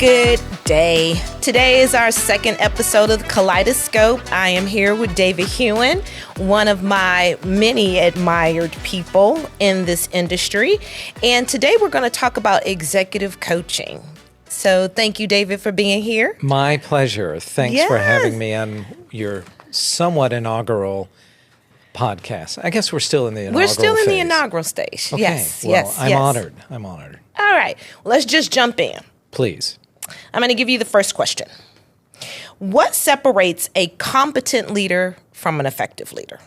Good day. Today is our second episode of the Kaleidoscope. I am here with David Hughen, one of my many admired people in this industry. And today we're going to talk about executive coaching. So thank you, David, for being here. My pleasure. Thanks for having me on your somewhat inaugural podcast. I guess we're still in the inaugural We're still in phase. the inaugural stage. Okay. Yes, well, yes, I'm yes. honored. I'm honored. All right. Well, let's just jump in. Please. I'm going to give you the first question. What separates a competent leader from an effective leader?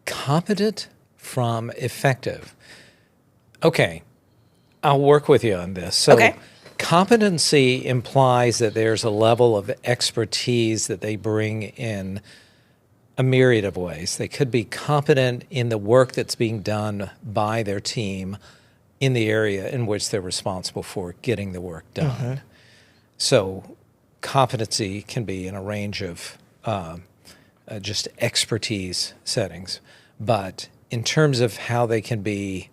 Competent from effective. Okay. I'll work with you on this. So competency implies that there's a level of expertise that they bring in a myriad of ways. They could be competent in the work that's being done by their team in the area in which they're responsible for getting the work done. Mm-hmm. So competency can be in a range of just expertise settings. But in terms of how they can be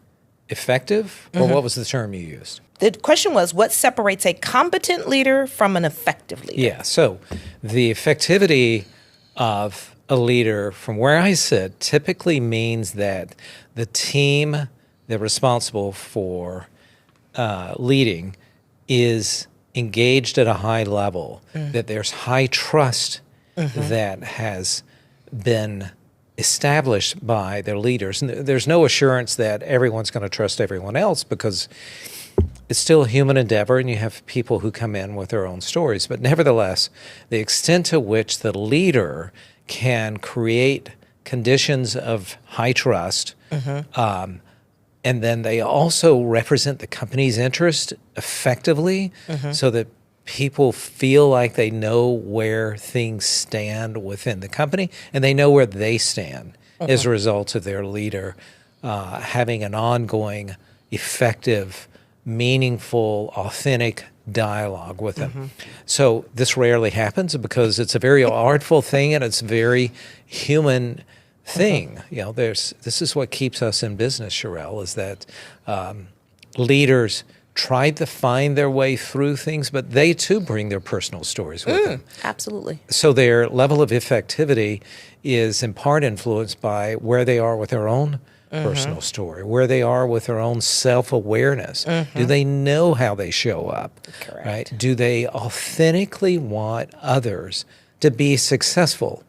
effective, or what was the term you used? The question was, what separates a competent leader from an effective leader? Yeah, so the effectivity of a leader, from where I sit, typically means that the team they're responsible for leading is engaged at a high level, that there's high trust that has been established by their leaders. And there's no assurance that everyone's going to trust everyone else because it's still a human endeavor and you have people who come in with their own stories. But nevertheless, the extent to which the leader can create conditions of high trust, and then they also represent the company's interest effectively so that people feel like they know where things stand within the company and they know where they stand as a result of their leader having an ongoing, effective, meaningful, authentic dialogue with them. So this rarely happens because it's a very artful thing and it's a very human thing. You know, this is what keeps us in business, Shirelle, is that leaders try to find their way through things, but they too bring their personal stories with them. Absolutely. So their level of effectivity is in part influenced by where they are with their own personal story, where they are with their own self-awareness. Do they know how they show up? Correct. Right? Do they authentically want others to be successful?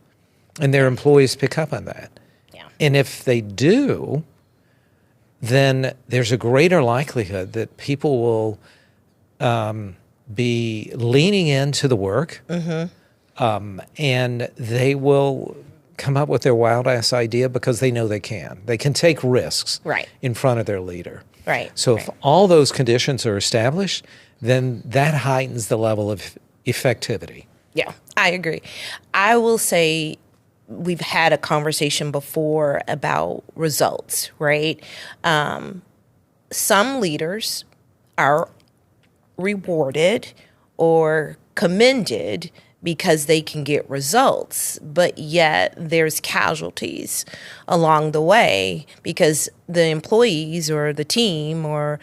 And their employees pick up on that. Yeah. And if they do, then there's a greater likelihood that people will be leaning into the work and they will come up with their wild-ass idea because they know they can. They can take risks in front of their leader. Right. So if all those conditions are established, then that heightens the level of effectivity. Yeah, I agree. I will say we've had a conversation before about results, right? Some leaders are rewarded or commended because they can get results, but yet there's casualties along the way because the employees or the team or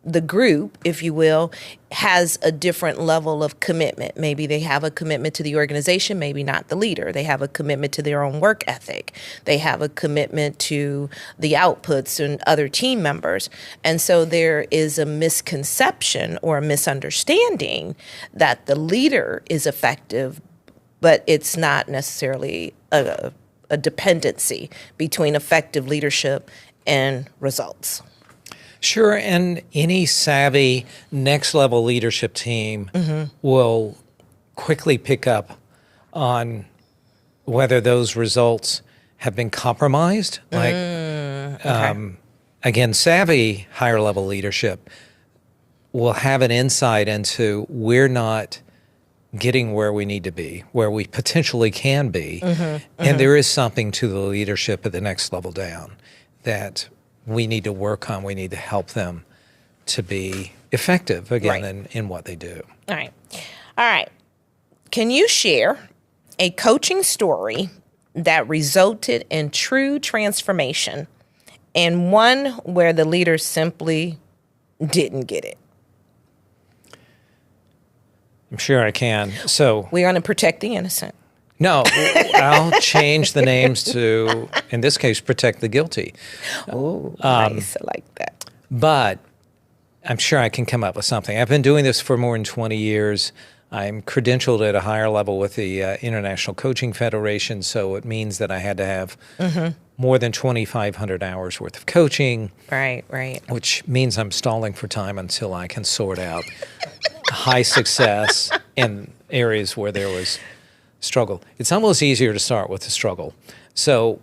the group, if you will, has a different level of commitment. Maybe they have a commitment to the organization, maybe not the leader. They have a commitment to their own work ethic. They have a commitment to the outputs and other team members. And so there is a misconception or a misunderstanding that the leader is effective, but it's not necessarily a dependency between effective leadership and results. Sure, and any savvy next-level leadership team will quickly pick up on whether those results have been compromised. Again, savvy higher-level leadership will have an insight into we're not getting where we need to be, where we potentially can be, and there is something to the leadership at the next level down that we need to work on. We need to help them to be effective, again, in what they do. All right. Can you share a coaching story that resulted in true transformation and one where the leader simply didn't get it? I'm sure I can. So We're going to protect the innocent. no, I'll change the names to, in this case, protect the guilty. Oh, nice. I like that. But I'm sure I can come up with something. I've been doing this for more than 20 years. I'm credentialed at a higher level with the International Coaching Federation, so it means that I had to have more than 2,500 hours worth of coaching. Right, right. Which means I'm stalling for time until I can sort out high success in areas where there was struggle. It's almost easier to start with the struggle. So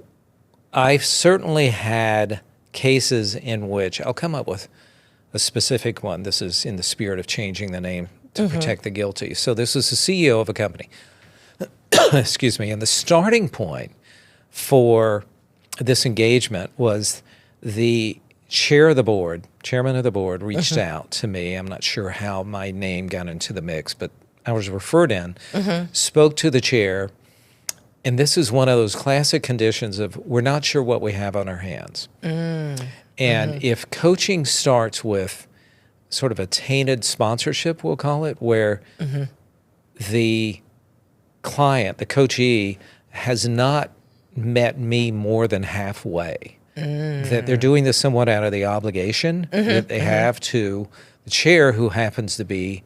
I've certainly had cases in which I'll come up with a specific one. This is in the spirit of changing the name to protect the guilty. So this is the CEO of a company. Excuse me. And the starting point for this engagement was the chairman of the board reached out to me. I'm not sure how my name got into the mix, but I was referred in, spoke to the chair, and this is one of those classic conditions of we're not sure what we have on our hands. And if coaching starts with sort of a tainted sponsorship, we'll call it, where the client, the coachee, has not met me more than halfway, that they're doing this somewhat out of the obligation that they have to the chair, who happens to be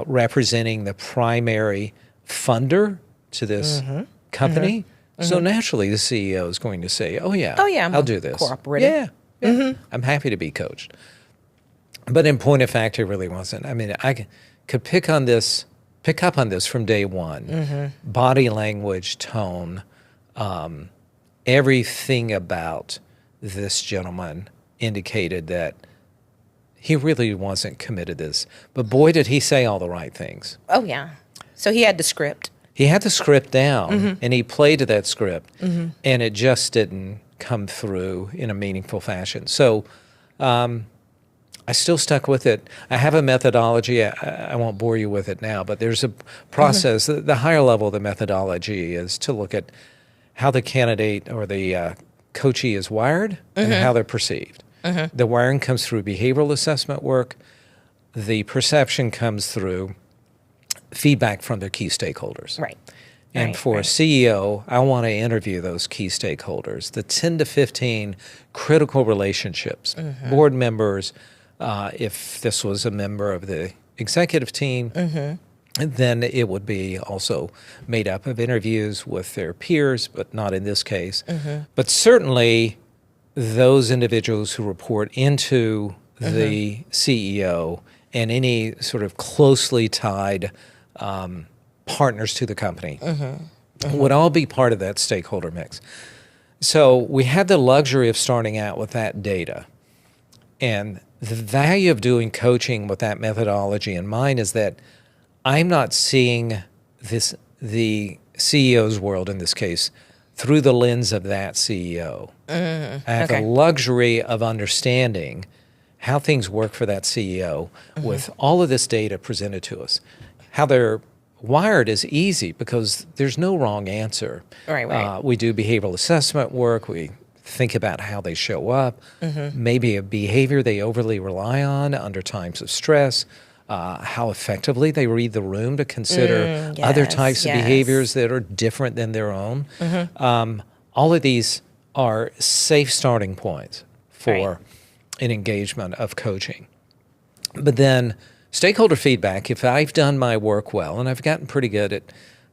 representing the primary funder to this company. So naturally, the CEO is going to say, "Oh yeah, I'll do this. Cooperative. Yeah, I'm happy to be coached." But in point of fact, it really wasn't. I mean, I could pick up on this from day one. Body language, tone, everything about this gentleman indicated that he really wasn't committed to this. But boy, did he say all the right things. Oh, yeah. So he had the script. He had the script down, and he played to that script, and it just didn't come through in a meaningful fashion. So I still stuck with it. I have a methodology. I won't bore you with it now, but there's a process. The higher level of the methodology is to look at how the candidate or the coachee is wired and how they're perceived. The wiring comes through behavioral assessment work. The perception comes through feedback from their key stakeholders. Right. And for a CEO, I want to interview those key stakeholders, the 10 to 15 critical relationships, board members. If this was a member of the executive team, then it would be also made up of interviews with their peers, but not in this case. But certainly those individuals who report into the CEO and any sort of closely tied partners to the company would all be part of that stakeholder mix. So we had the luxury of starting out with that data. And the value of doing coaching with that methodology in mind is that I'm not seeing the CEO's world in this case through the lens of that CEO. I have the luxury of understanding how things work for that CEO with all of this data presented to us. How they're wired is easy because there's no wrong answer. Right. We do behavioral assessment work. We think about how they show up, maybe a behavior they overly rely on under times of stress, how effectively they read the room to consider other types of behaviors that are different than their own. All of these are safe starting points for an engagement of coaching. But then stakeholder feedback, if I've done my work well, and I've gotten pretty good at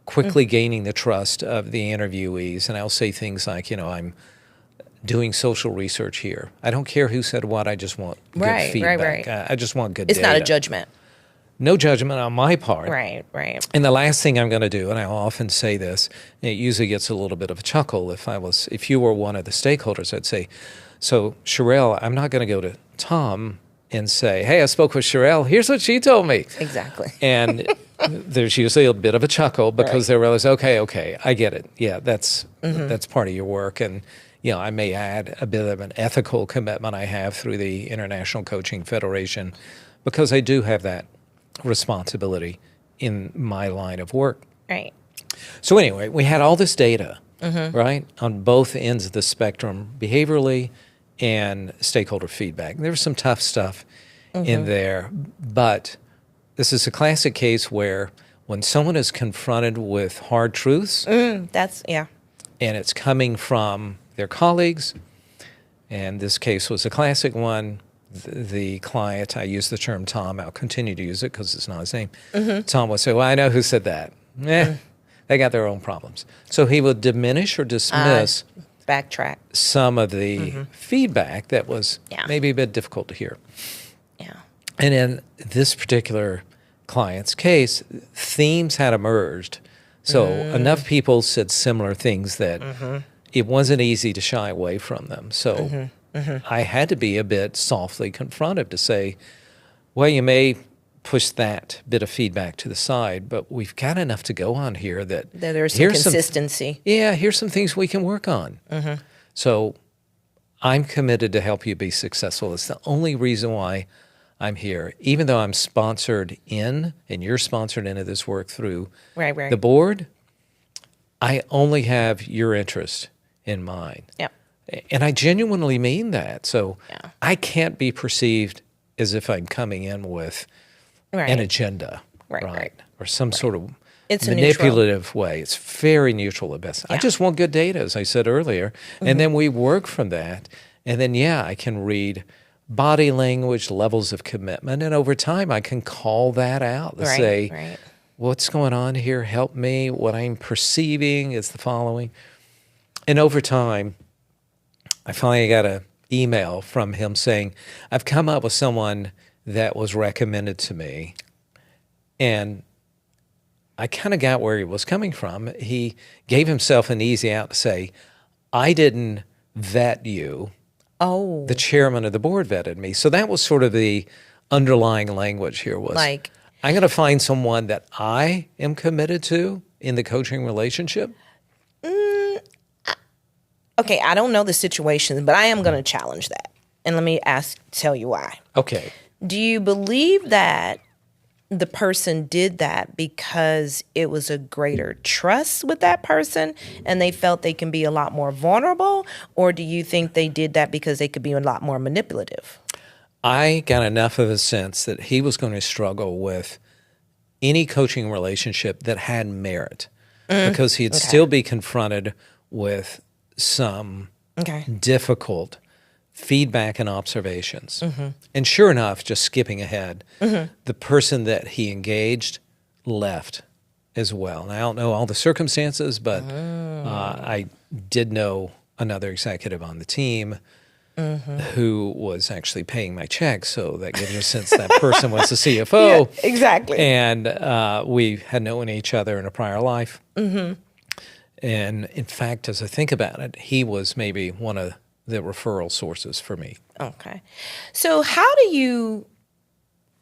quickly gaining the trust of the interviewees, and I'll say things like, I'm doing social research here. I don't care who said what. I just want good feedback. I just want good data. It's not a judgment. No judgment on my part. Right. And the last thing I'm going to do, and I often say this, and it usually gets a little bit of a chuckle. If you were one of the stakeholders, I'd say, so Shirelle, I'm not going to go to Tom and say, hey, I spoke with Shirelle. Here's what she told me. Exactly. And there's usually a bit of a chuckle because they realize, okay, I get it. Yeah, that's part of your work. And I may add a bit of an ethical commitment I have through the International Coaching Federation because I do have that responsibility in my line of work. Right. So anyway, we had all this data, right, on both ends of the spectrum, behaviorally and stakeholder feedback. There was some tough stuff in there, but this is a classic case where when someone is confronted with hard truths, That's, yeah. and it's coming from their colleagues, and this case was a classic one. The client, I use the term Tom, I'll continue to use it because it's not his name. Tom would say, well, I know who said that. They got their own problems. So he would diminish or dismiss Backtrack. some of the feedback that was maybe a bit difficult to hear. Yeah. And in this particular client's case, themes had emerged. So enough people said similar things that it wasn't easy to shy away from them. So I had to be a bit softly confrontive to say, well, you may push that bit of feedback to the side, but we've got enough to go on here that There's some consistency. here's some things we can work on. So I'm committed to help you be successful. It's the only reason why I'm here. Even though I'm sponsored in, and you're sponsored into this work through the board, I only have your interest in mind. Yep. And I genuinely mean that. So I can't be perceived as if I'm coming in with an agenda, right? Or some sort of manipulative way. It's very neutral at best. I just want good data, as I said earlier. And then we work from that. And then, I can read body language, levels of commitment. And over time, I can call that out and say, what's going on here? Help me. What I'm perceiving is the following. And over time, I finally got an email from him saying, I've come up with someone that was recommended to me. And I kind of got where he was coming from. He gave himself an easy out to say, I didn't vet you. Oh. The chairman of the board vetted me. So that was sort of the underlying language here was, Like, I'm going to find someone that I am committed to in the coaching relationship. Okay, I don't know the situation, but I am going to challenge that. And let me tell you why. Okay. Do you believe that the person did that because it was a greater trust with that person and they felt they can be a lot more vulnerable? Or do you think they did that because they could be a lot more manipulative? I got enough of a sense that he was going to struggle with any coaching relationship that had merit because he'd still be confronted with some difficult feedback and observations. And sure enough, just skipping ahead, the person that he engaged left as well. And I don't know all the circumstances, but I did know another executive on the team who was actually paying my check. So that gives you a sense that person was the CFO. Yeah, exactly. And we had known each other in a prior life. And in fact, as I think about it, he was maybe one of the referral sources for me. Okay. So how do you,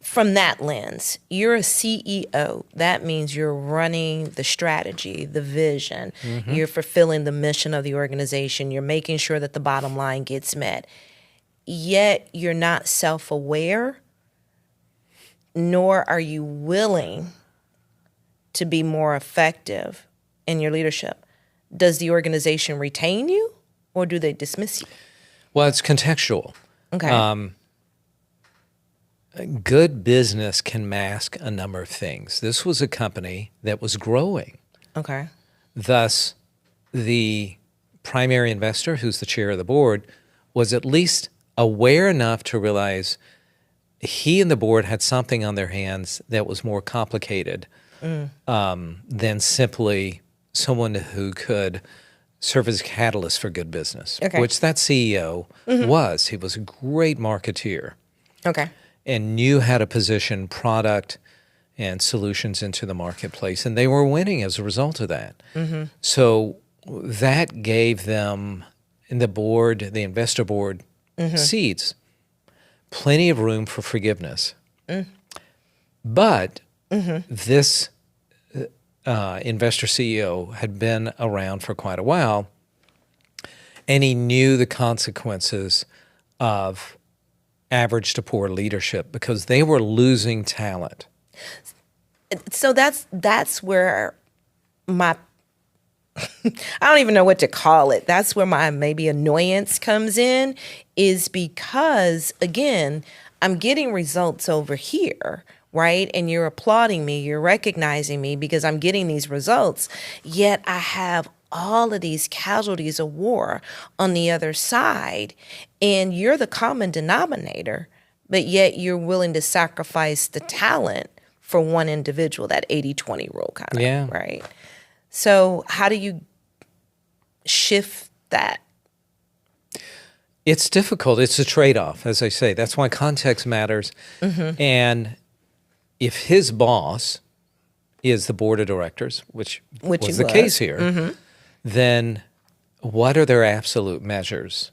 from that lens, you're a CEO. That means you're running the strategy, the vision. You're fulfilling the mission of the organization. You're making sure that the bottom line gets met. Yet you're not self-aware, nor are you willing to be more effective in your leadership. Does the organization retain you or do they dismiss you? Well, it's contextual. Okay. Good business can mask a number of things. This was a company that was growing. Okay. Thus, the primary investor, who's the chair of the board, was at least aware enough to realize he and the board had something on their hands that was more complicated than simply someone who could serve as a catalyst for good business, which that CEO was. He was a great marketeer. Okay. And knew how to position product and solutions into the marketplace. And they were winning as a result of that. So that gave them, in the board, the investor board seats, plenty of room for forgiveness. But this investor CEO had been around for quite a while, and he knew the consequences of average to poor leadership because they were losing talent. So that's where my I don't even know what to call it. That's where my maybe annoyance comes in, is because again, I'm getting results over here right? And you're applauding me, you're recognizing me because I'm getting these results. Yet I have all of these casualties of war on the other side, and you're the common denominator, but yet you're willing to sacrifice the talent for one individual, that 80-20 rule kind of, Yeah. right? So how do you shift that? It's difficult. It's a trade-off, as I say. That's why context matters. And if his boss is the board of directors, which was the case here, then what are their absolute measures?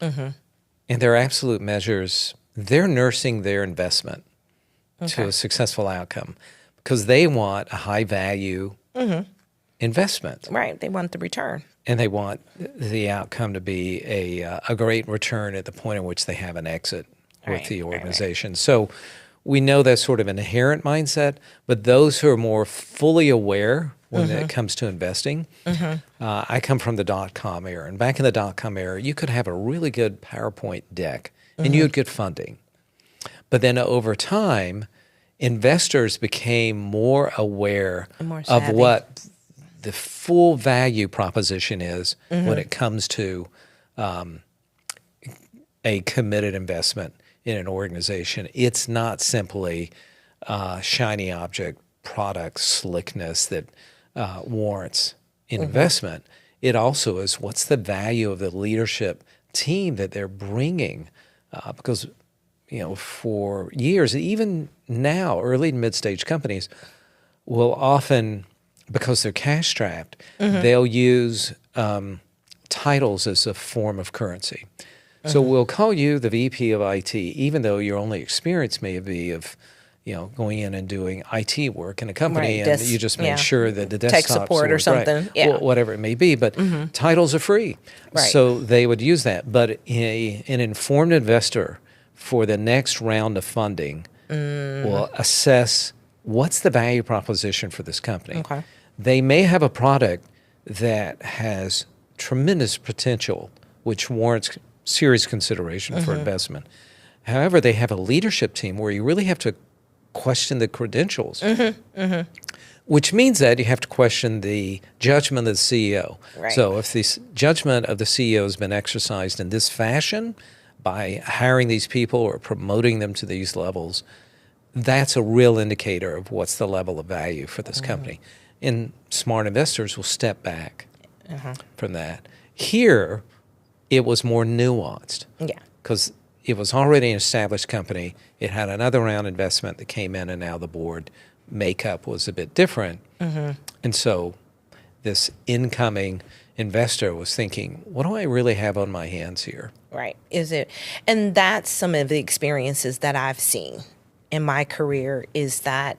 And their absolute measures, they're nursing their investment to a successful outcome because they want a high-value investment. Right. They want the return. And they want the outcome to be a great return at the point at which they have an exit with the organization. So we know that's sort of an inherent mindset, but those who are more fully aware when it comes to investing, I come from the dot-com era. And back in the dot-com era, you could have a really good PowerPoint deck and you would get funding. But then over time, investors became more aware of what the full value proposition is when it comes to a committed investment in an organization. It's not simply shiny object product slickness that warrants investment. It also is what's the value of the leadership team that they're bringing, because for years, even now, early and mid-stage companies will often, because they're cash strapped, they'll use titles as a form of currency. So we'll call you the VP of IT, even though your only experience may be of going in and doing IT work in a company, and you just make sure that the desktop tech support or something, whatever it may be. But titles are free, so they would use that. But an informed investor for the next round of funding will assess what's the value proposition for this company. They may have a product that has tremendous potential, which warrants serious consideration for investment. However, they have a leadership team where you really have to question the credentials, which means that you have to question the judgment of the CEO. So if the judgment of the CEO has been exercised in this fashion by hiring these people or promoting them to these levels, that's a real indicator of what's the level of value for this company. And smart investors will step back from that. Here, it was more nuanced. Because it was already an established company. It had another round investment that came in, and now the board makeup was a bit different. And so this incoming investor was thinking, what do I really have on my hands here? Is it? And that's some of the experiences that I've seen in my career, is that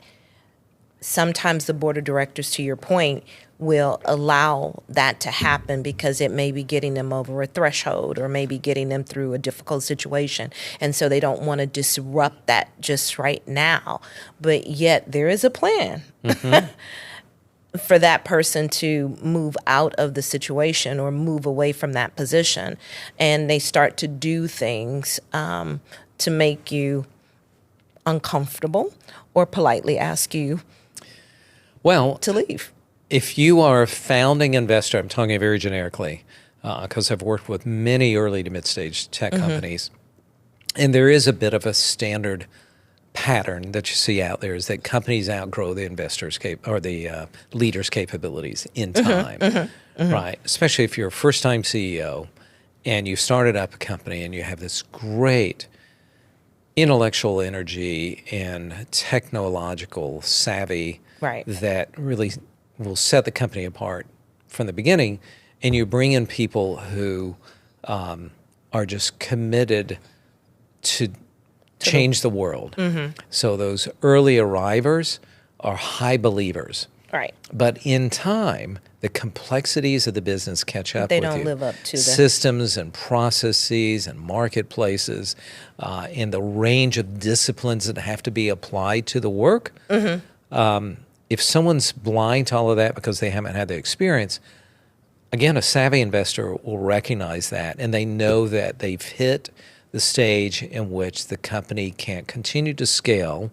sometimes the board of directors, to your point, will allow that to happen because it may be getting them over a threshold or maybe getting them through a difficult situation. And so they don't want to disrupt that just right now. But yet there is a plan for that person to move out of the situation or move away from that position. And they start to do things to make you uncomfortable or politely ask you to leave. If you are a founding investor, I'm talking very generically, because I've worked with many early to mid-stage tech companies, and there is a bit of a standard pattern that you see out there, is that companies outgrow the investors' or the leaders' capabilities in time, right? Especially if you're a first-time CEO and you started up a company and you have this great intellectual energy and technological savvy that really will set the company apart from the beginning, and you bring in people who are just committed to change the world. So those early arrivers are high believers. But in time, the complexities of the business catch up with you. They don't live up to the systems and processes and marketplaces and the range of disciplines that have to be applied to the work. If someone's blind to all of that because they haven't had the experience, again, a savvy investor will recognize that, and they know that they've hit the stage in which the company can't continue to scale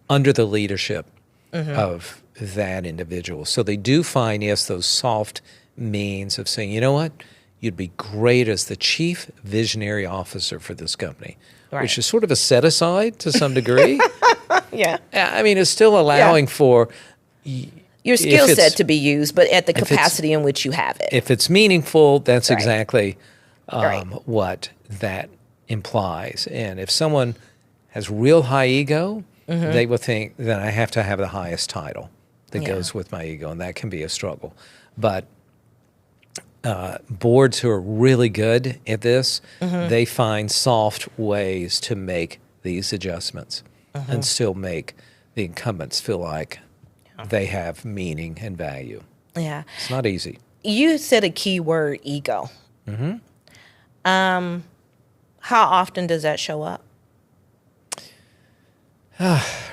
under the leadership of that individual. So they do find, yes, those soft means of saying, you know what, you'd be great as the chief visionary officer for this company, which is sort of a set aside to some degree. Yeah. I mean, it's still allowing for your skill set to be used, but at the capacity in which you have it. If it's meaningful, that's exactly what that implies. And if someone has real high ego, they will think that I have to have the highest title that goes with my ego, and that can be a struggle. But boards who are really good at this, they find soft ways to make these adjustments and still make the incumbents feel like they have meaning and value. Yeah. It's not easy. You said a key word, ego. How often does that show up?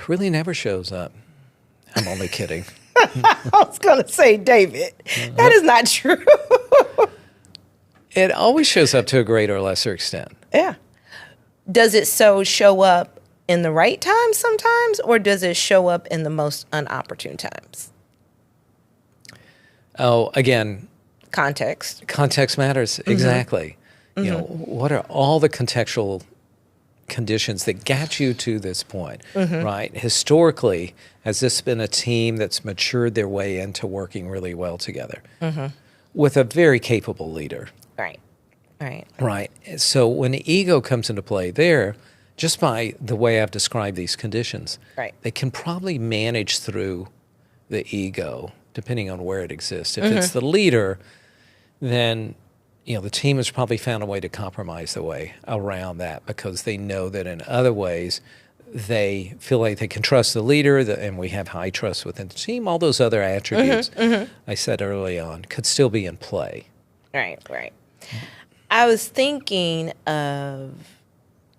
Really never shows up. I'm only kidding. I was going to say, David, that is not true. It always shows up to a greater or lesser extent. Yeah. Does it show up in the right times sometimes, or does it show up in the most unopportune times? Oh, again, Context. context matters. Exactly. You know, what are all the contextual conditions that got you to this point, right? Historically, has this been a team that's matured their way into working really well together with a very capable leader? Right. Right. Right. So when the ego comes into play there, just by the way I've described these conditions, they can probably manage through the ego, depending on where it exists. If it's the leader, then the team has probably found a way to compromise the way around that, because they know that in other ways they feel like they can trust the leader, and we have high trust within the team. All those other attributes I said early on could still be in play. Right, right. I was thinking of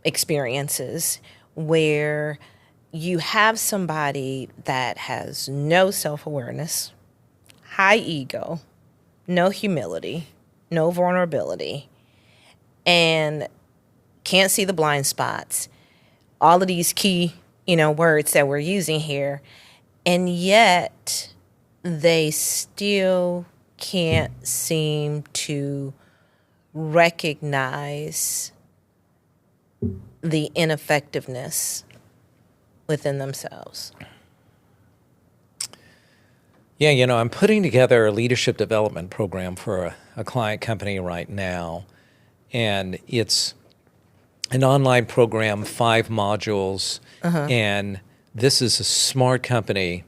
experiences where you have somebody that has no self-awareness, high ego, no humility, no vulnerability, and can't see the blind spots. All of these key, words that we're using here, and yet they still can't seem to recognize the ineffectiveness within themselves. Yeah, I'm putting together a leadership development program for a client company right now, and it's an online program, 5 modules, and this is a smart company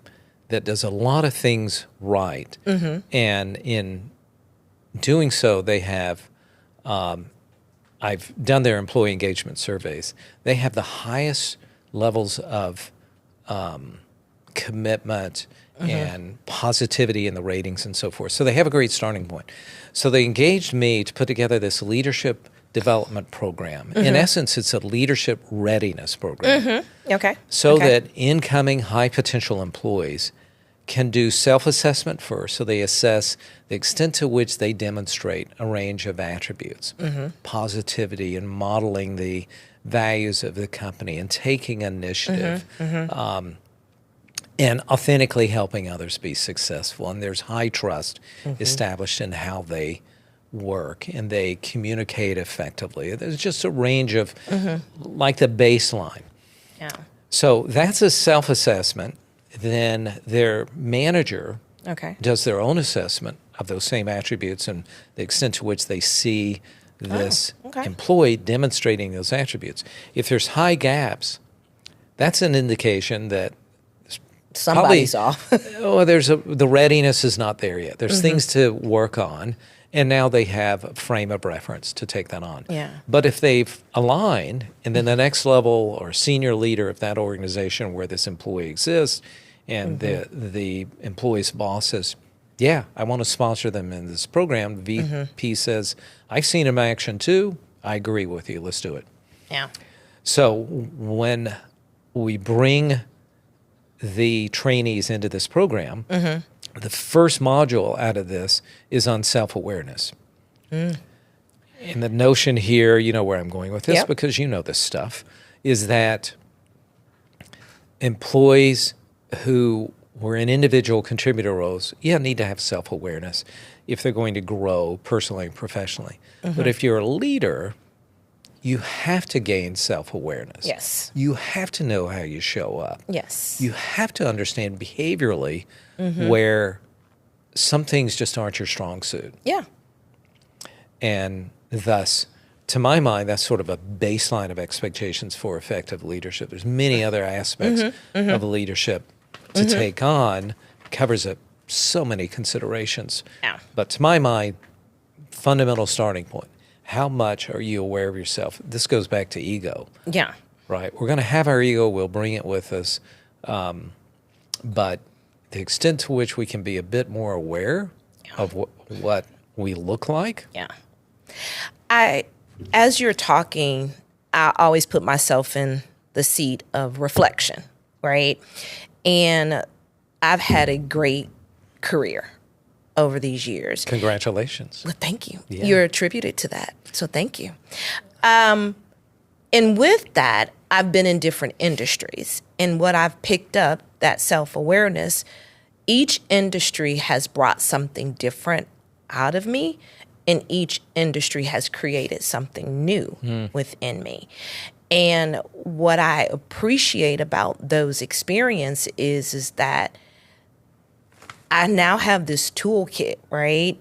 that does a lot of things right. And in doing so, they have, I've done their employee engagement surveys. They have the highest levels of commitment and positivity in the ratings and so forth. So they have a great starting point. So they engaged me to put together this leadership development program. In essence, it's a leadership readiness program. So that incoming high potential employees can do self-assessment first. So they assess the extent to which they demonstrate a range of attributes, positivity and modeling the values of the company and taking initiative, and authentically helping others be successful. And there's high trust established in how they work, and they communicate effectively. There's just a range of, like the baseline. Yeah. So that's a self-assessment. Then their manager does their own assessment of those same attributes and the extent to which they see this employee demonstrating those attributes. If there's high gaps, that's an indication that somebody's off. The readiness is not there yet. There's things to work on, and now they have a frame of reference to take that on. Yeah. But if they've aligned, and then the next level or senior leader of that organization where this employee exists, and the employee's boss says, yeah, I want to sponsor them in this program, the VP says, I've seen them in action too. I agree with you. Let's do it. Yeah. So when we bring the trainees into this program, the first module out of this is on self-awareness. And the notion here, you know where I'm going with this because you know this stuff, is that employees who were in individual contributor roles, need to have self-awareness if they're going to grow personally and professionally. But if you're a leader, you have to gain self-awareness. Yes. You have to know how you show up. Yes. You have to understand behaviorally where some things just aren't your strong suit. Yeah. And thus, to my mind, that's sort of a baseline of expectations for effective leadership. There's many other aspects of leadership to take on. It covers so many considerations. Yeah. But to my mind, fundamental starting point, how much are you aware of yourself? This goes back to ego. Yeah. Right. We're going to have our ego. We'll bring it with us. But the extent to which we can be a bit more aware of what we look like. Yeah. As you're talking, I always put myself in the seat of reflection, right? And I've had a great career over these years. Congratulations. Well, thank you. Yeah. You're attributed to that. So thank you. And with that, I've been in different industries. And what I've picked up, that self-awareness, each industry has brought something different out of me, and each industry has created something new within me. And what I appreciate about those experiences is that I now have this toolkit, right?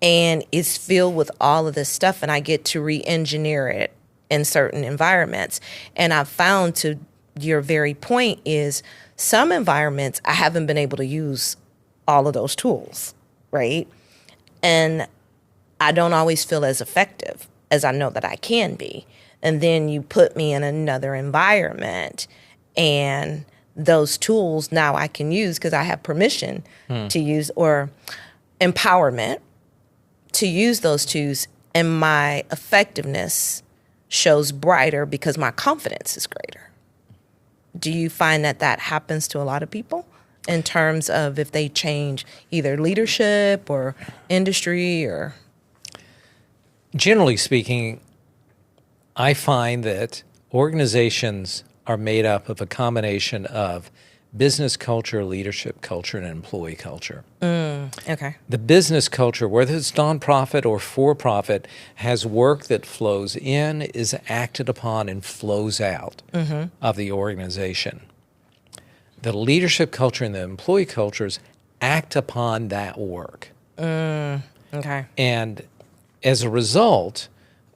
And it's filled with all of this stuff, and I get to re-engineer it in certain environments. And I've found, to your very point, is some environments I haven't been able to use all of those tools, right? And I don't always feel as effective as I know that I can be. And then you put me in another environment, and those tools now I can use because I have permission to use, or empowerment to use those tools, and my effectiveness shows brighter because my confidence is greater. Do you find that that happens to a lot of people in terms of if they change either leadership or industry or? Generally speaking, I find that organizations are made up of a combination of business culture, leadership culture, and employee culture. Okay. The business culture, whether it's nonprofit or for-profit, has work that flows in, is acted upon, and flows out of the organization. The leadership culture and the employee cultures act upon that work. Okay. And as a result,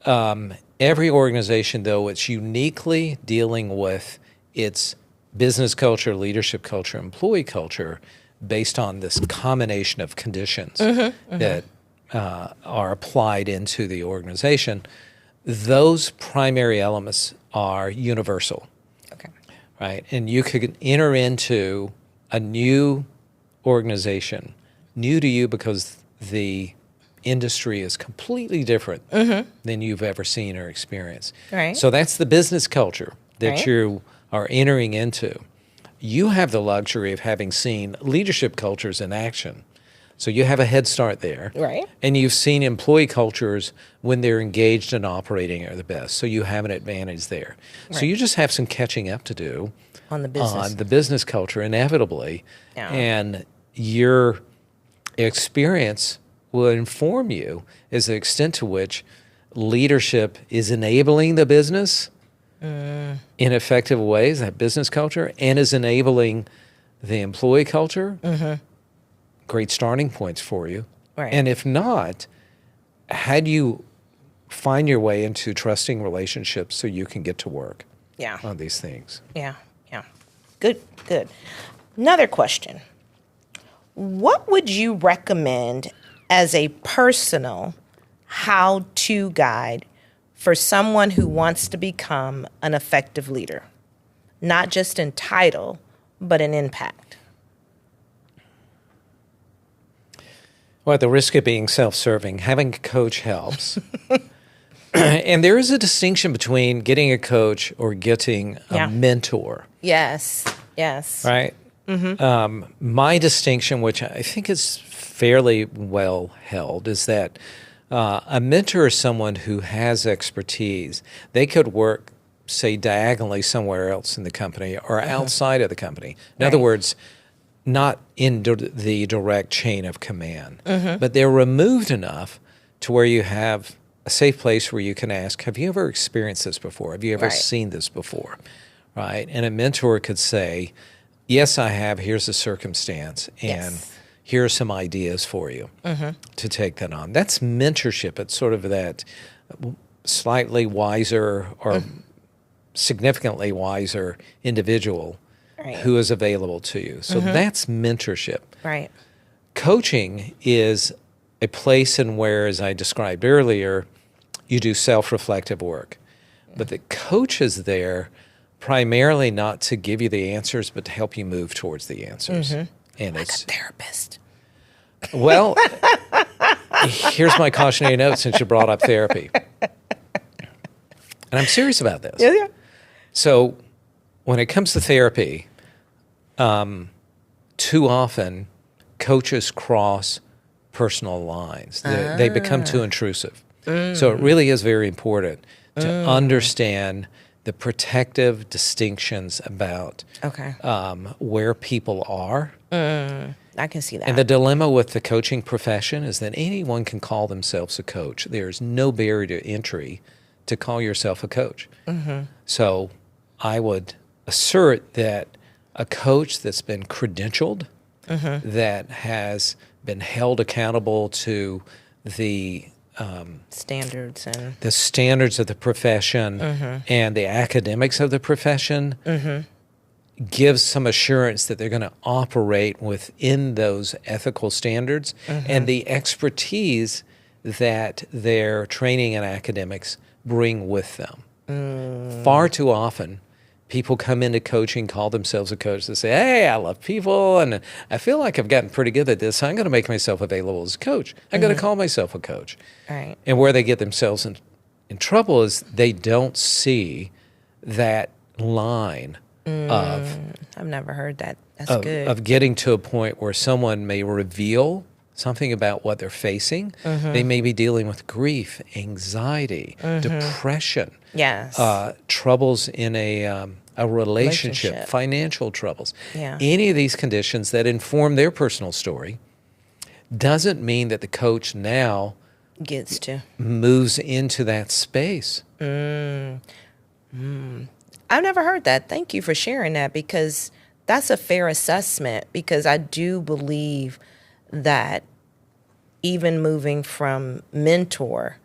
every organization, though it's uniquely dealing with its business culture, leadership culture, employee culture, based on this combination of conditions that are applied into the organization, those primary elements are universal. Okay. Right? And you could enter into a new organization, new to you because the industry is completely different than you've ever seen or experienced. Right. So that's the business culture that Right. you are entering into. You have the luxury of having seen leadership cultures in action. So you have a head start there. Right. And you've seen employee cultures when they're engaged and operating are the best. So you have an advantage there. So Right. you just have some catching up to do On the business. on the business culture, inevitably. Yeah. And your experience will inform you as the extent to which leadership is enabling the business in effective ways, that business culture, and is enabling the employee culture. Great starting points for you. Right. And if not, how do you find your way into trusting relationships so you can get to work Yeah. on these things? Yeah. Yeah. Good. Good. Another question. What would you recommend as a personal how-to guide for someone who wants to become an effective leader? Not just in title, but in impact. Well, at the risk of being self-serving, having a coach helps. And there is a distinction between getting a coach or getting a Yeah. mentor, Yes. Yes. right? My distinction, which I think is fairly well held, is that a mentor is someone who has expertise. They could work say, diagonally somewhere else in the company or outside of the company. In other words, not in the direct chain of command, but they're removed enough to where you have a safe place where you can ask, have you ever experienced this before? Have you ever seen this before? Right? And a mentor could say, yes, I have. Here's the circumstance. And here are some ideas for you to take that on. That's mentorship. It's sort of that slightly wiser or significantly wiser individual who is available to you. So that's mentorship. Right. Coaching is a place in where, as I described earlier, you do self-reflective work. But the coach is there primarily not to give you the answers, but to help you move towards the answers. And Like a therapist. Well, here's my cautionary note since you brought up therapy. And I'm serious about this. Yeah. So when it comes to therapy, too often coaches cross personal lines. They become too intrusive. So it really is very important to understand the protective distinctions about where people are. I can see that. And the dilemma with the coaching profession is that anyone can call themselves a coach. There's no barrier to entry to call yourself a coach. So I would assert that a coach that's been credentialed, that has been held accountable to the standards of the profession and the academics of the profession gives some assurance that they're going to operate within those ethical standards and the expertise that their training and academics bring with them. Far too often, people come into coaching, call themselves a coach. They say, hey, I love people, and I feel like I've gotten pretty good at this, so I'm going to make myself available as a coach. I'm going to call myself a coach. Right. And where they get themselves in trouble is they don't see that line of... I've never heard that. That's good. Of getting to a point where someone may reveal something about what they're facing. They may be dealing with grief, anxiety, depression, troubles in a relationship, financial troubles. Any of these conditions that inform their personal story doesn't mean that the coach now moves into that space. I've never heard that. Thank you for sharing that, because that's a fair assessment, because I do believe that even moving from mentor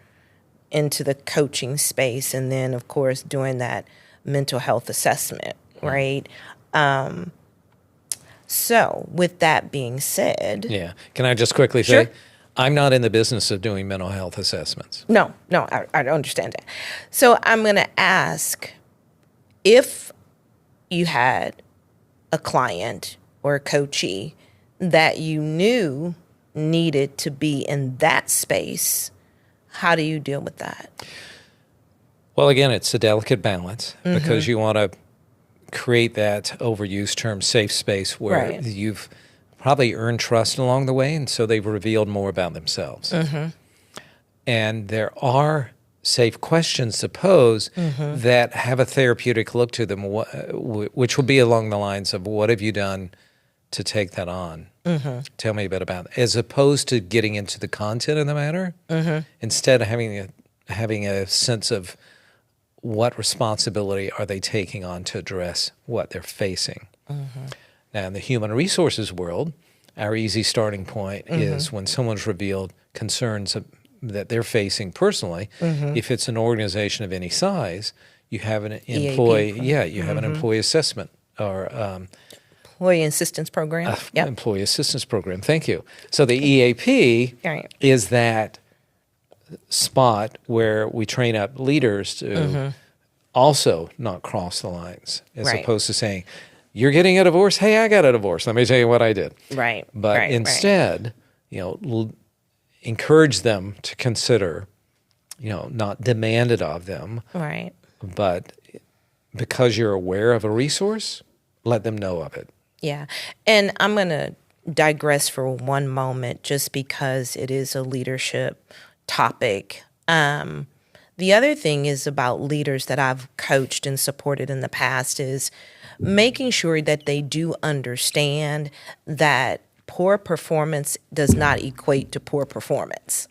into the coaching space and then, of course, doing that mental health assessment, right? So with that being said... Yeah. Can I just quickly say, I'm not in the business of doing mental health assessments. No, I understand that. So I'm going to ask, if you had a client or a coachee that you knew needed to be in that space, how do you deal with that? Well, again, it's a delicate balance because you want to create that overused term safe space where you've probably earned trust along the way, and so they've revealed more about themselves. And there are safe questions to pose that have a therapeutic look to them, which will be along the lines of, what have you done to take that on? Tell me a bit about it. As opposed to getting into the content of the matter, instead of having a sense of what responsibility are they taking on to address what they're facing. Now, in the human resources world, our easy starting point is when someone's revealed concerns that they're facing personally. If it's an organization of any size, you have an employee, you have an employee assessment or employee assistance program. Employee assistance program. Thank you. So the EAP is that spot where we train up leaders to also not cross the lines, as opposed to saying, you're getting a divorce. Hey, I got a divorce. Let me tell you what I did. But instead, encourage them to consider, not demand it of them. But because you're aware of a resource, let them know of it. Yeah. And I'm going to digress for one there is a leadership topic. The The other thing is about leaders that I've coached and supported in the past is making sure that they do understand that poor performance does not equate to poor performance,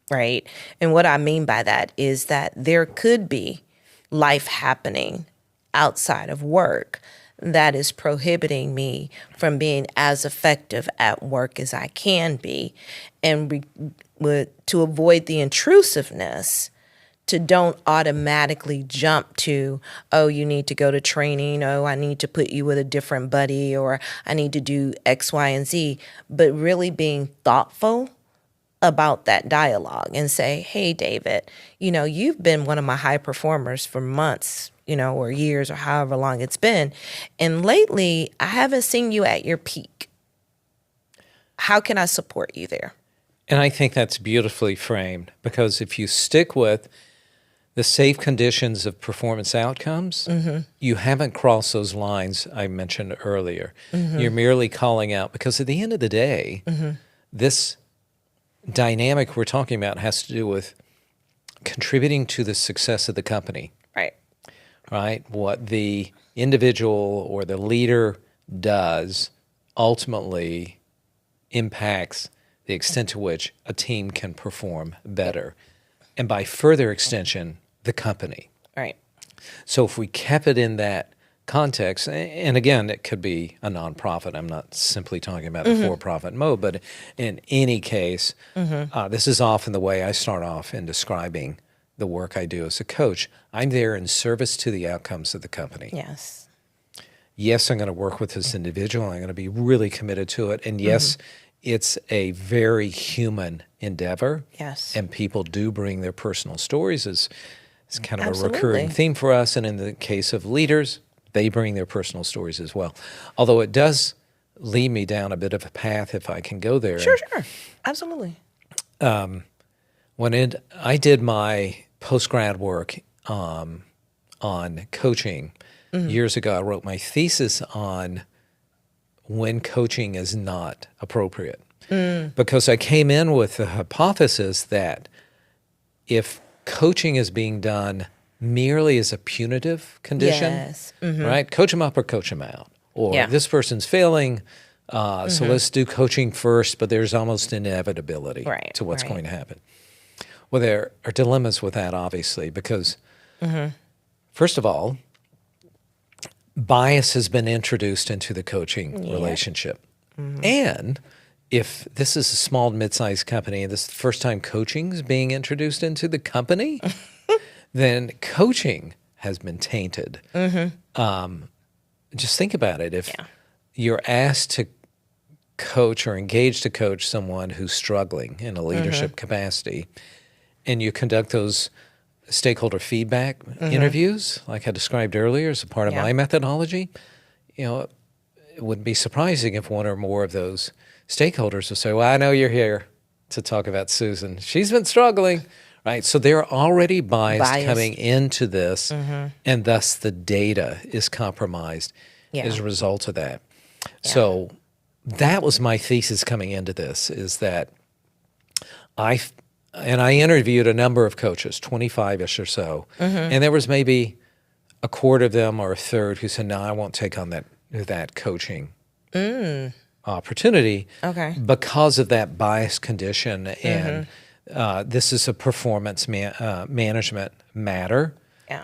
right? And what I mean by that is that there could be life happening outside of work that is prohibiting me from being as effective at work as I can be. And to avoid the intrusiveness, to don't automatically jump to, oh, you need to go to training, oh, I need to put you with a different buddy, or I need to do X, Y, and Z, but really being thoughtful about that dialogue and say, hey, David, you've been one of my high performers for months, or years, or however long it's been. And lately, I haven't seen you at your peak. How can I support you there? And I think that's beautifully framed, because if you stick with the safe conditions of performance outcomes, you haven't crossed those lines I mentioned earlier. You're merely calling out, because at the end of the day, this dynamic we're talking about has to do with contributing to the success of the company. Right? What the individual or the leader does ultimately impacts the extent to which a team can perform better. And by further extension, the company. Right. So if we kept it in that context, and again, it could be a nonprofit. I'm not simply talking about a for-profit mode, but in any case, this is often the way I start off in describing the work I do as a coach. I'm there in service to the outcomes of the company. Yes. Yes, I'm going to work with this individual. I'm going to be really committed to it. And yes, it's a very human endeavor. Yes. And people do bring their personal stories as kind of Absolutely. a recurring theme for us. And in the case of leaders, they bring their personal stories as well. Although it does lead me down a bit of a path, if I can go there. Sure. Absolutely. When I did my post-grad work on coaching years ago, I wrote my thesis on when coaching is not appropriate. Because I came in with the hypothesis that if coaching is being done merely as a punitive condition, right? Coach them up or coach them out. Or this person's failing, so let's do coaching first, but there's almost inevitability to what's going to happen. Well, there are dilemmas with that, obviously, because first of all, bias has been introduced into the coaching relationship. And if this is a small, mid-sized company and this is the first time coaching is being introduced into the company, then coaching has been tainted. Just think about it. If you're asked to coach or engaged to coach someone who's struggling in a leadership capacity, and you conduct those stakeholder feedback interviews, like I described earlier as a part of my methodology, it wouldn't be surprising if one or more of those stakeholders will say, well, I know you're here to talk about Susan. She's been struggling, right? So they're already biased coming into this, and thus the data is compromised as a result of that. So that was my thesis coming into this, is that I interviewed a number of coaches, 25-ish or so, and there was maybe a quarter of them or a third who said, no, I won't take on that coaching opportunity because of that bias condition. And this is a performance management matter,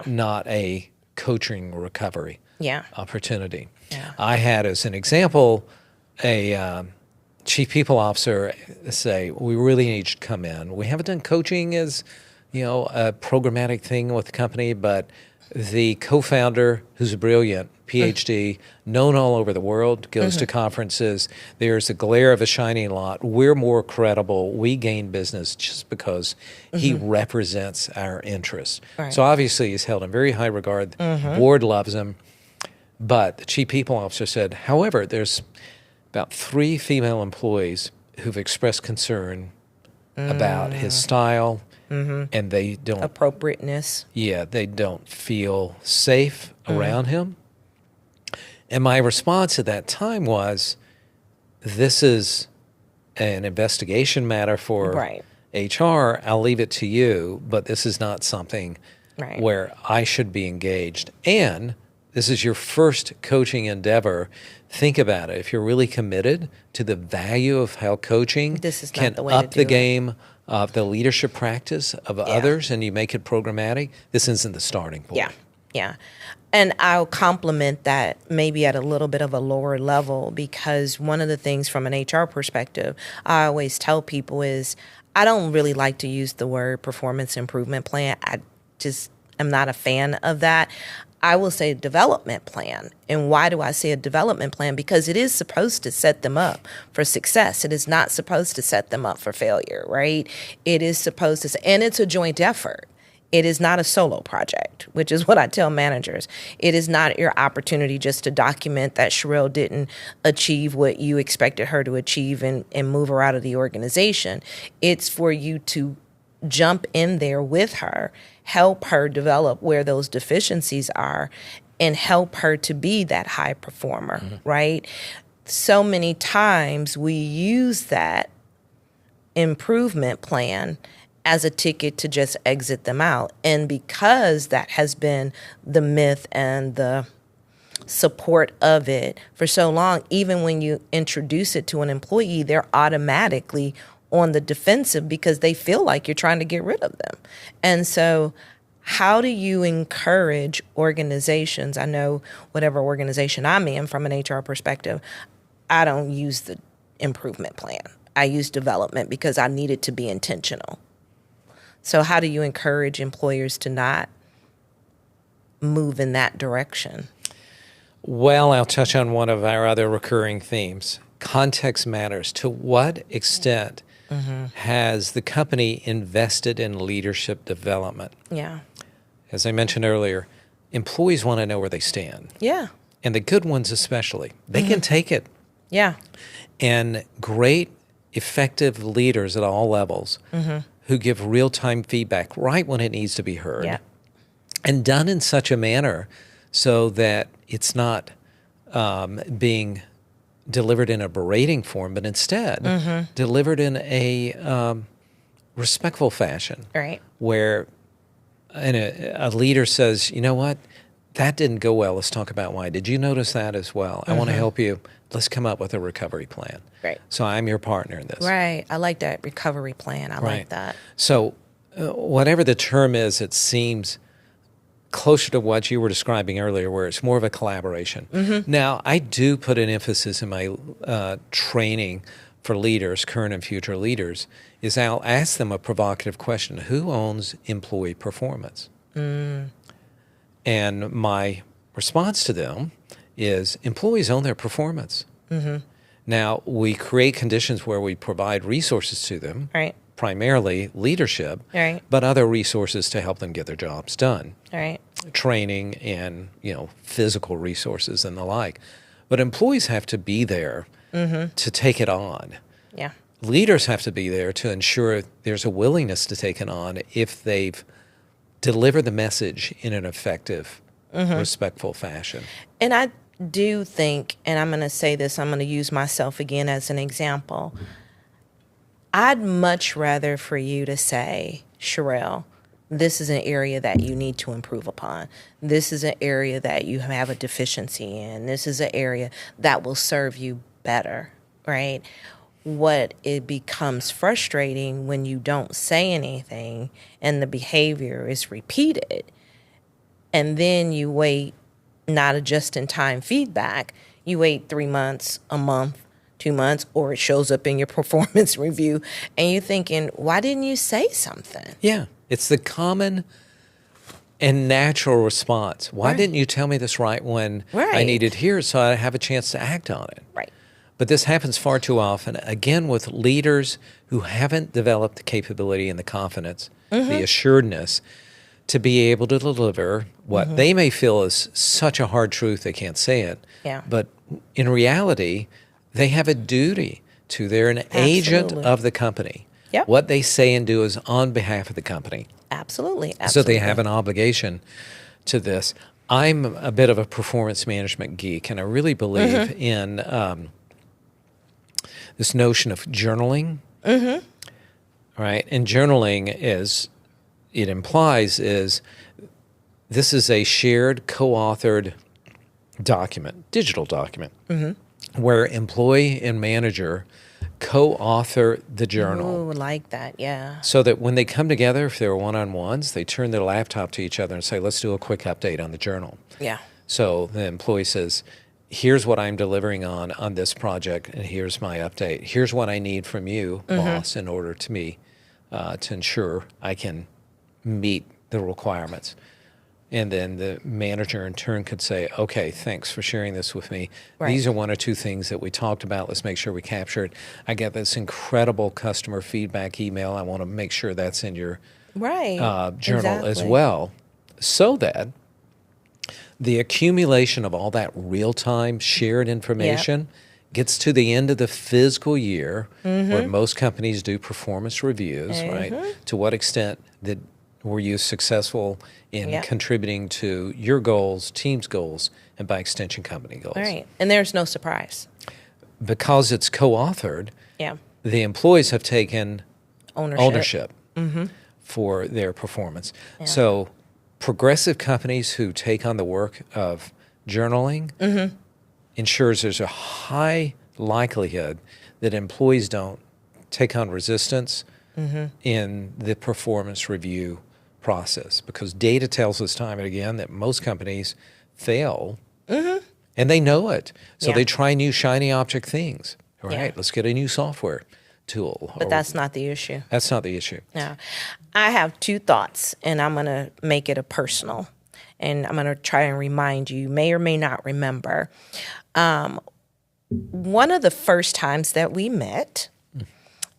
not a coaching recovery opportunity. I had, as an example, a chief people officer say, we really need you to come in. We haven't done coaching as, a programmatic thing with the company, but the co-founder, who's a brilliant PhD, known all over the world, goes to conferences. There's a glare of a shining lot. We're more credible. We gain business just because he represents our interests. So obviously he's held in very high regard. The board loves him. But the chief people officer said, however, there's about 3 female employees who've expressed concern about his style, and they don't... Appropriateness. Yeah, they don't feel safe around him. And my response at that time was, this is an investigation matter for HR, I'll leave it to you, but this is not something Right. where I should be engaged. And this is your first coaching endeavor. Think about it. If you're really committed to the value of how coaching This is not can the way to up the do it. game of the leadership practice of others, and you make it programmatic, this isn't the starting point. Yeah, yeah. And I'll compliment that maybe at a little bit of a lower level, because one of the things from an HR perspective, I always tell people is I don't really like to use the word performance improvement plan. I just am not a fan of that. I will say development plan. And why do I say a development plan? Because it is supposed to set them up for success. It is not supposed to set them up for failure, right? It is supposed to, and it's a joint effort. It is not a solo project, which is what I tell managers. It is not your opportunity just to document that Shirelle didn't achieve what you expected her to achieve and move her out of the organization. It's for you to jump in there with her, help her develop where those deficiencies are, and help her to be that high performer, right? So many times we use that improvement plan as a ticket to just exit them out. And because that has been the myth and the support of it for so long, even when you introduce it to an employee, they're automatically on the defensive because they feel like you're trying to get rid of them. And so how do you encourage organizations? I know whatever organization I'm in from an HR perspective, I don't use the improvement plan. I use development because I need it to be intentional. So how do you encourage employers to not move in that direction? Well, I'll touch on one of our other recurring themes. Context matters. To what extent has the company invested in leadership development? Yeah. As I mentioned earlier, employees want to know where they stand. Yeah. And the good ones especially. They can take it. Yeah. And great, effective leaders at all levels who give real-time feedback right when it needs to be heard. Yeah. And done in such a manner so that it's not being delivered in a berating form, but instead delivered in a respectful fashion. Right. Where a leader says, you know what, that didn't go well. Let's talk about why. Did you notice that as well? I want to help you. Let's come up with a recovery plan. Right. So I'm your partner in this. Right. I like that recovery plan. I like that. So whatever the term is, it seems closer to what you were describing earlier, where it's more of a collaboration. Now, I do put an emphasis in my training for leaders, current and future leaders, is I'll ask them a provocative question. Who owns employee performance? And my response to them is employees own their performance. Now, we create conditions where we provide resources to them, Right. primarily leadership, Right. but other resources to help them get their jobs done. Right. Training and, physical resources and the like. But employees have to be there to take it on. Yeah. Leaders have to be there to ensure there's a willingness to take it on if they've delivered the message in an effective, respectful fashion. And I do think, and I'm going to say this, I'm going to use myself again as an example. I'd much rather for you to say, Shirelle, this is an area that you need to improve upon. This is an area that you have a deficiency in. This is an area that will serve you better, right? What it becomes frustrating when you don't say anything and the behavior is repeated, and then you wait, not a just-in-time feedback, you wait 3 months, a month, 2 months, or it shows up in your performance review, and you're thinking, why didn't you say something? Yeah, it's the common and natural response. Why didn't you tell me this right when I needed here so I have a chance to act on it? Right. But this happens far too often, again, with leaders who haven't developed the capability and the confidence, the assuredness to be able to deliver what they may feel is such a hard truth they can't say it. Yeah. But in reality, they have a duty to. They're an agent of the company. Yep. What they say and do is on behalf of the company. Absolutely. So they have an obligation to this. I'm a bit of a performance management geek, and I really believe in... this notion of journaling, right? And journaling, as it implies, is this is a shared, co-authored document, digital document, where employee and manager co-author the journal. Ooh, like that, yeah. So that when they come together, if they're one-on-ones, they turn their laptop to each other and say, let's do a quick update on the journal. Yeah. So the employee says, here's what I'm delivering on this project, and here's my update. Here's what I need from you, boss, in order to ensure I can meet the requirements. And then the manager in turn could say, okay, thanks for sharing this with me. Right. These are one or two things that we talked about. Let's make sure we capture it. I get this incredible customer feedback email. I want to make sure that's in your journal as well, so that the accumulation of all that real-time shared information gets to the end of the fiscal year, where most companies do performance reviews, right? To what extent were you successful in contributing to your goals, team's goals, and by extension, company goals? Right. And there's no surprise. Because it's co-authored, the employees have taken ownership for their performance. Yeah. So progressive companies who take on the work of journaling ensures there's a high likelihood that employees don't take on resistance in the performance review process, because data tells us time and again that most companies fail, and they know it. So they try new shiny object things. All right, let's get a new software tool. But that's not the issue. That's not the issue. Yeah. I have two thoughts, and I'm going to make it a personal, and I'm going to try and remind you, may or may not remember. One of the first times that we met,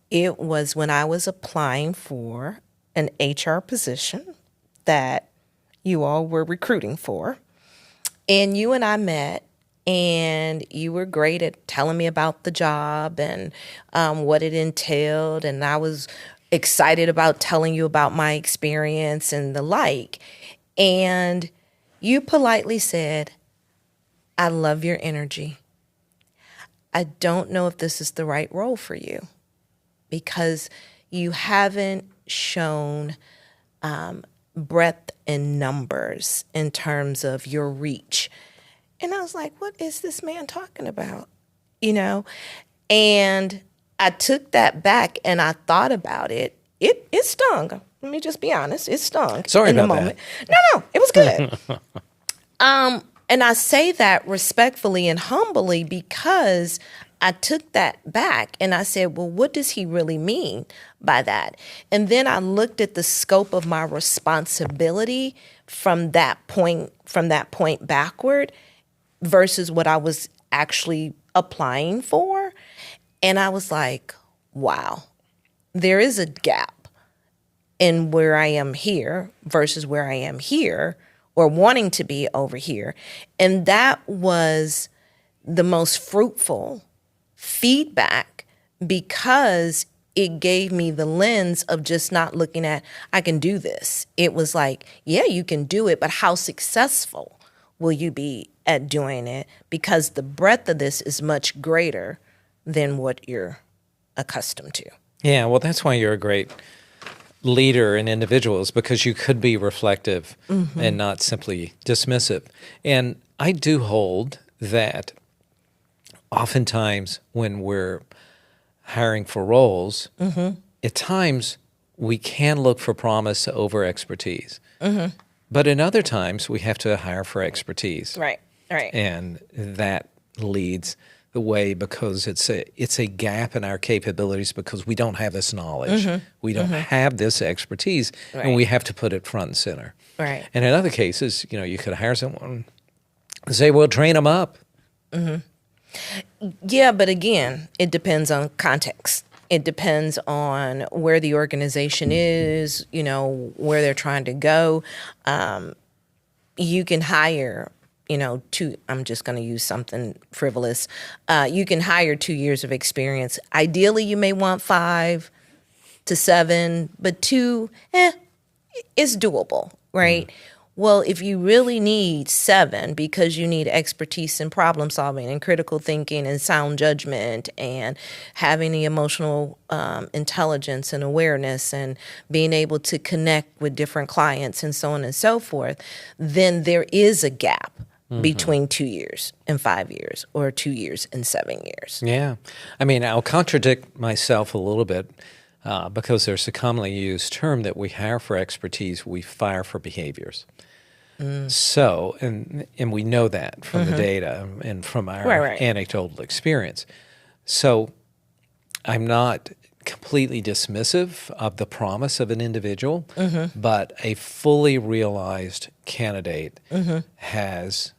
it was when I was applying for an HR position that you all were recruiting for. And you and I met, and you were great at telling me about the job and what it entailed. And I was excited about telling you about my experience and the like. And you politely said, I love your energy. I don't know if this is the right role for you, because you haven't shown breadth in numbers in terms of your reach. And I was like, what is this man talking about? And I took that back and I thought about it. It stung. Let me just be honest. It stung. Sorry in the about moment. No, it was good. And I say that respectfully and humbly because I took that back and I said, well, what does he really mean by that? And then I looked at the scope of my responsibility from that point backward versus what I was actually applying for. And I was like, wow, there is a gap in where I am here versus where I am here, or wanting to be over here. And that was the most fruitful feedback, because it gave me the lens of just not looking at, I can do this. It was like, yeah, you can do it, but how successful will you be at doing it? Because the breadth of this is much greater than what you're accustomed to. Yeah, well, that's why you're a great leader and individuals, because you could be reflective and not simply dismissive. And I do hold that oftentimes when we're hiring for roles, at times we can look for promise over expertise. But in other times we have to hire for expertise. Right. And that leads the way, because it's a gap in our capabilities, because we don't have this knowledge. We don't have this expertise, and we have to put it front and center. Right. And in other cases, you could hire someone and say, well, train them up. Yeah, but again, it depends on context. It depends on where the organization is, where they're trying to go. You can hire, I'm just going to use something frivolous. You can hire 2 years of experience. Ideally, you may want 5 to 7, but 2, it's doable, right? Well, if you really need 7 because you need expertise in problem solving and critical thinking and sound judgment and having the emotional intelligence and awareness and being able to connect with different clients and so on and so forth, then there is a gap between 2 years and 5 years or 2 years and 7 years. Yeah. I mean, I'll contradict myself a little bit because there's a commonly used term that we hire for expertise, we fire for behaviors. So, and we know that from the data and from our anecdotal experience. So I'm not completely dismissive of the promise of an individual, but a fully realized candidate has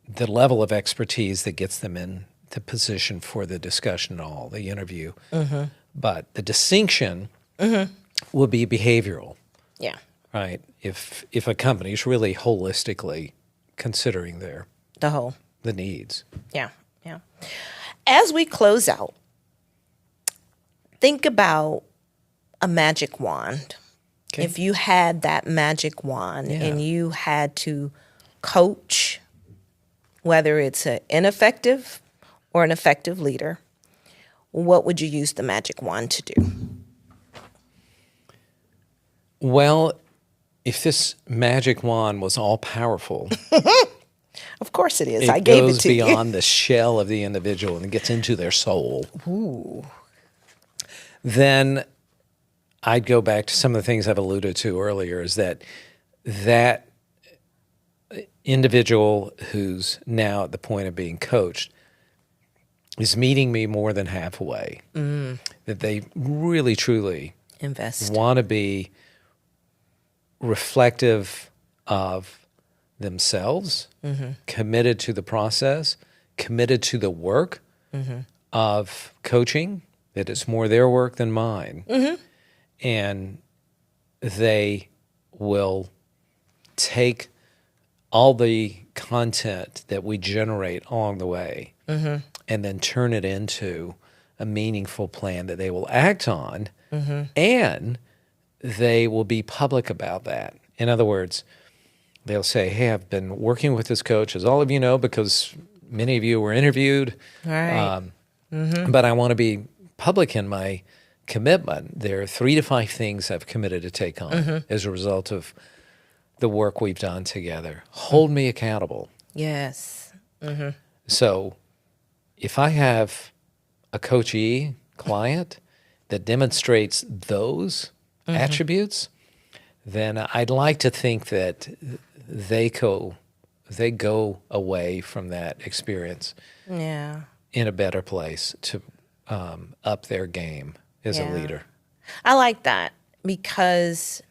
the level of expertise that gets them in the position for the discussion and all, the interview. But the distinction will be behavioral. Yeah. Right. If a company is really holistically considering the needs. Yeah. Yeah. As we close out, think about a magic wand. Okay. If you had that magic wand and you had to coach, whether it's an ineffective or an effective leader, what would you use the magic wand to do? Well, if this magic wand was all powerful, of course it is. I gave it to you. It goes beyond the shell of the individual and gets into their soul. Ooh. Then I'd go back to some of the things I've alluded to earlier, is that individual who's now at the point of being coached is meeting me more than halfway. That they really, truly want to be reflective of themselves, committed to the process, committed to the work of coaching, that it's more their work than mine. And they will take all the content that we generate along the way and then turn it into a meaningful plan that they will act on, and they will be public about that. In other words, they'll say, hey, I've been working with this coach, as all of you know, because many of you were interviewed. Right. But I want to be public in my commitment. There are 3 to 5 things I've committed to take on as a result of the work we've done together. Hold me accountable. Yes. So if I have a coachee client that demonstrates those attributes, then I'd like to think that they go away from that experience in a better place to up their game as a leader. I like that because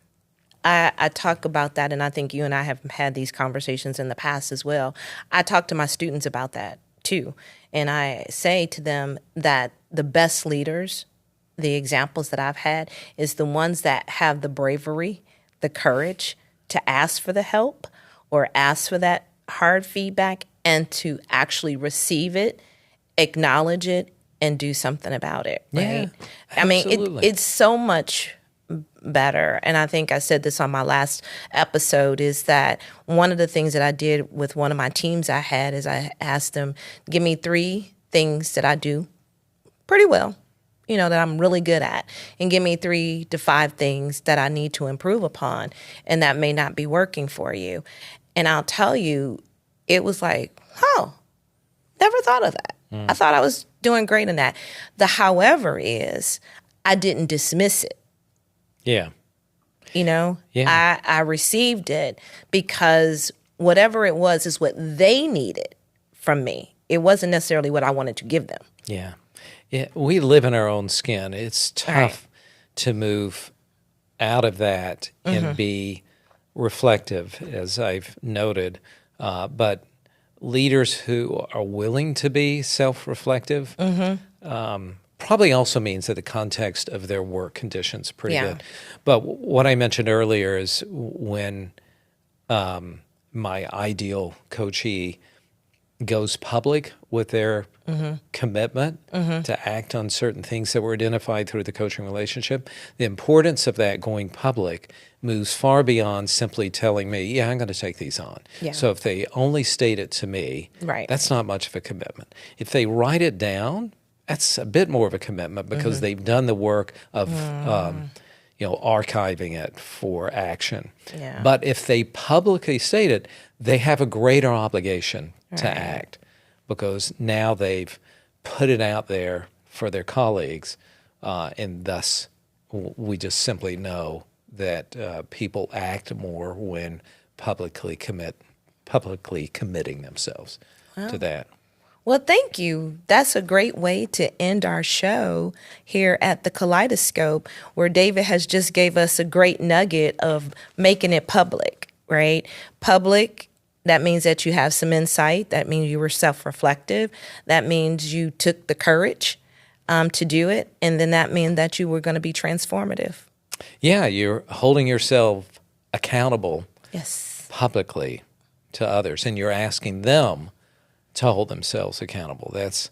I talk about that, and I think you and I have had these conversations in the past as well. I talk to my students about that too, and I say to them that the best leaders, the examples that I've had, is the ones that have the bravery, the courage to ask for the help or ask for that hard feedback and to actually receive it, acknowledge it, and do something about it. Right? Yeah, I mean, it's so much better. And I think I said this on my last episode, is that one of the things that I did with one of my teams I had is I asked them, give me 3 things that I do pretty well, that I'm really good at, and give me 3 to 5 things that I need to improve upon and that may not be working for you. And I'll tell you, it was like, never thought of that. I thought I was doing great in that. The however is, I didn't dismiss it. Yeah. I received it because whatever it was is what they needed from me. It wasn't necessarily what I wanted to give them. Yeah. We live in our own skin. It's tough to move out of that and be reflective, as I've noted. But leaders who are willing to be self-reflective probably also means that the context of their work conditions are pretty good. But what I mentioned earlier is when my ideal coachee goes public with their commitment to act on certain things that were identified through the coaching relationship, the importance of that going public moves far beyond simply telling me, yeah, I'm going to take these on. Yeah. So if they only state it to me, Right. that's not much of a commitment. If they write it down, that's a bit more of a commitment because they've done the work of archiving it for action. Yeah. But if they publicly state it, they have a greater obligation to act because now they've put it out there for their colleagues, and thus we just simply know that people act more when publicly committing themselves to that. Well, thank you. That's a great way to end our show here at the Kaleidoscope, where David has just gave us a great nugget of making it public, right? Public, that means that you have some insight. That means you were self-reflective. That means you took the courage to do it. And then that means that you were going to be transformative. Yeah, you're holding yourself accountable Yes. publicly to others, and you're asking them to hold themselves accountable. That's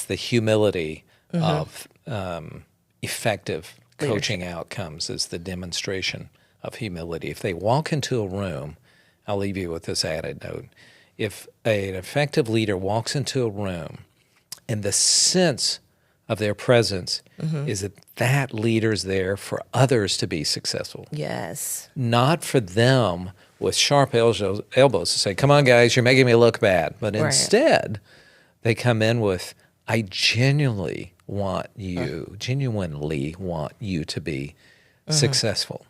the humility of effective coaching outcomes, is the demonstration of humility. If they walk into a room, I'll leave you with this added note. If an effective leader walks into a room and the sense of their presence is that that leader's there for others to be successful, Yes. not for them with sharp elbows to say, come on, guys, you're making me look bad. But instead, they come in with, I genuinely want you to be successful.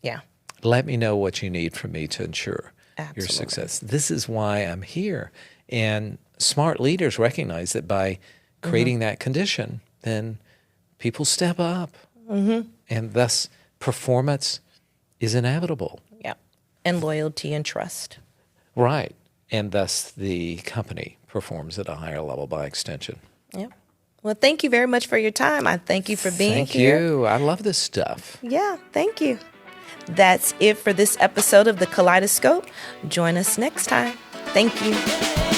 Yeah. Let me know what you need from me to ensure your Absolutely. success. This is why I'm here. And smart leaders recognize that by creating that condition, then people step up. And thus, performance is inevitable. Yeah. And loyalty and trust. Right. And thus the company performs at a higher level by extension. Yep. Well, thank you very much for your time. I thank you for being Thank here. you. I love this stuff. Yeah, thank you. That's it for this episode of the Kaleidoscope. Join us next time. Thank you.